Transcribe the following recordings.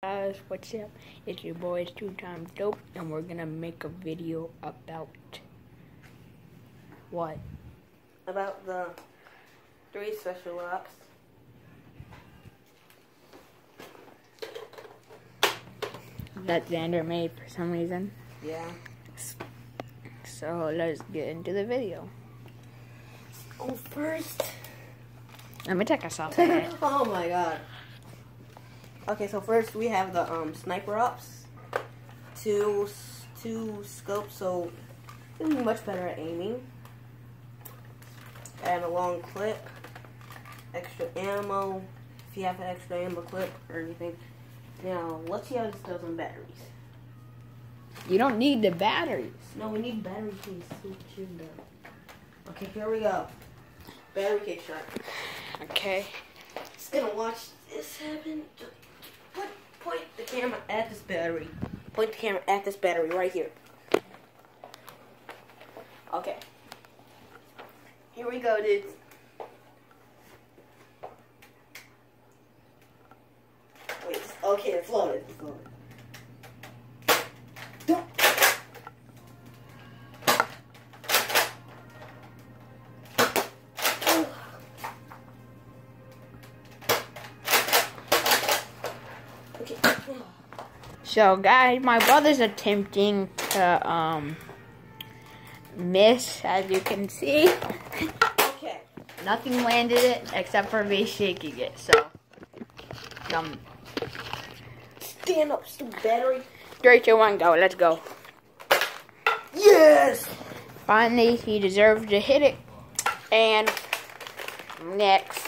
Guys, what's up? It's your boys 2x Dope, and we're gonna make a video about what? About the 3 special ops. That Xander made for some reason. Yeah. So let's get into the video. Oh, first. Let me take us off. Oh my god. Okay, so first we have the sniper ops. Two scopes, so it'll be much better at aiming. And a long clip, extra ammo, if you have an extra ammo clip or anything. Now, let's see how this does on batteries. You don't need the batteries. No, we need battery case. Okay, here we go. Battery case shot. Okay. Just gonna watch this happen. Just point the camera at this battery. Point the camera at this battery right here. Okay. Here we go, dudes. Wait, okay, it's loaded. It's loaded. Okay. So guys, my brother's attempting to miss, as you can see. Okay. Nothing landed it except for me shaking it. So Stand up, stupid battery. 3, 2, 1, go. Let's go. Yes! Finally, he deserved to hit it. And next.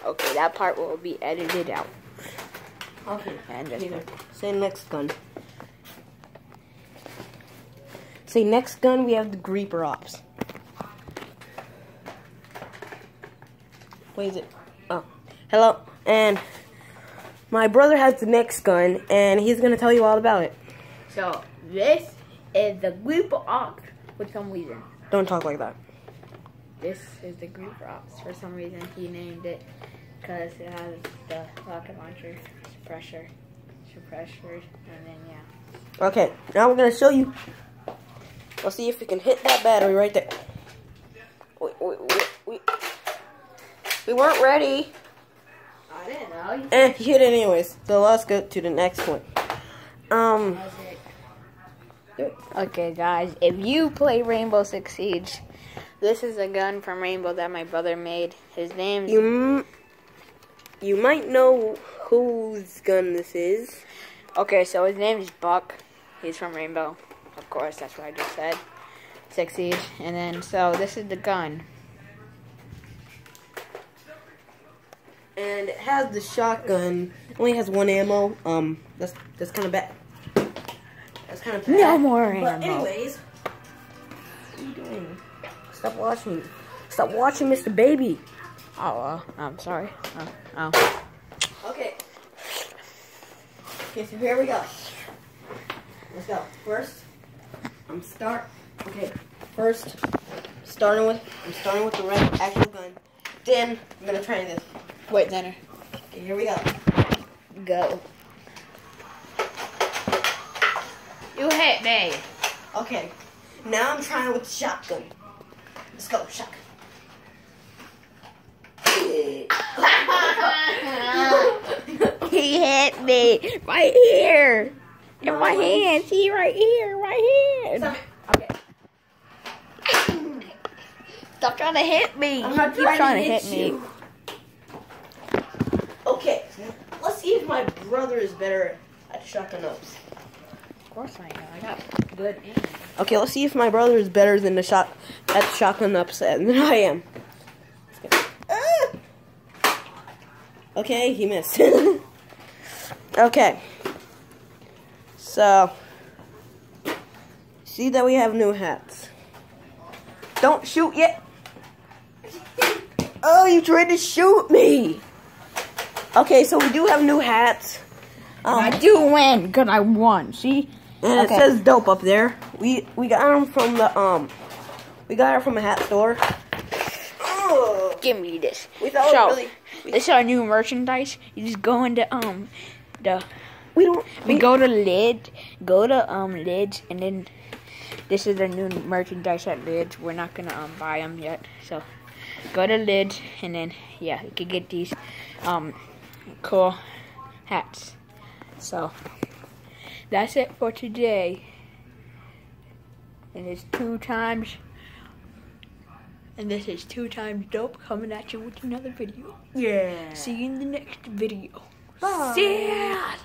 Okay, that part will be edited out. Okay. And this one. Say next gun. Say next gun, we have the Creeper Ops. What is it? Oh. Hello. And my brother has the next gun, and he's going to tell you all about it. So, this is the Creeper Ops for some reason. Don't talk like that. This is the Creeper Ops. For some reason, he named it because it has the rocket launcher, suppressor, and then, yeah. Okay, now we're going to show you. Let's see if we can hit that battery right there. We weren't ready. I didn't know. And you hit it anyways. So let's go to the next one. Okay, guys, if you play Rainbow Six Siege, this is a gun from Rainbow that my brother made. His name. You might know whose gun this is. Okay, so his name is Buck. He's from Rainbow. Of course, that's what I just said. Six Siege. And then, so this is the gun. And it has the shotgun. It only has 1 ammo. That's kind of bad. That's kind of bad. No more ammo. But anyways, what are you doing? Stop watching. Stop watching, Mr. Baby. Oh, I'm sorry. Oh. Okay. Okay, so here we go. Let's go. First, First, I'm starting with the red actual gun. Then I'm gonna try this. Wait, Xander. Okay, here we go. Go. You hit me. Okay. Now I'm trying with the shotgun. Let's go, shotgun. He hit me right here. In my hand. See, right here. Right here. Stop it. Okay. Stop trying to hit me. I'm not Keep trying to hit me. you. Okay. Let's see if my brother is better at shotgun ups. Of course I know. I got good aim. Okay, let's see if my brother is better than at shotgun ups than I am. Okay, he missed. Okay. So, see that we have new hats. Don't shoot yet. Oh, you tried to shoot me. Okay, so we do have new hats. I do win because I won. See? And it says dope up there. We got them from the we got it from a hat store. Give me this. We thought it was really This is our new merchandise. You just go into the we go to lids, and then this is the new merchandise at lids. We're not gonna buy them yet, so go to lids, and then yeah, you can get these cool hats. So that's it for today, and it's 2 times. And this is 2 times dope coming at you with another video. Yeah. See you in the next video. Bye. See ya!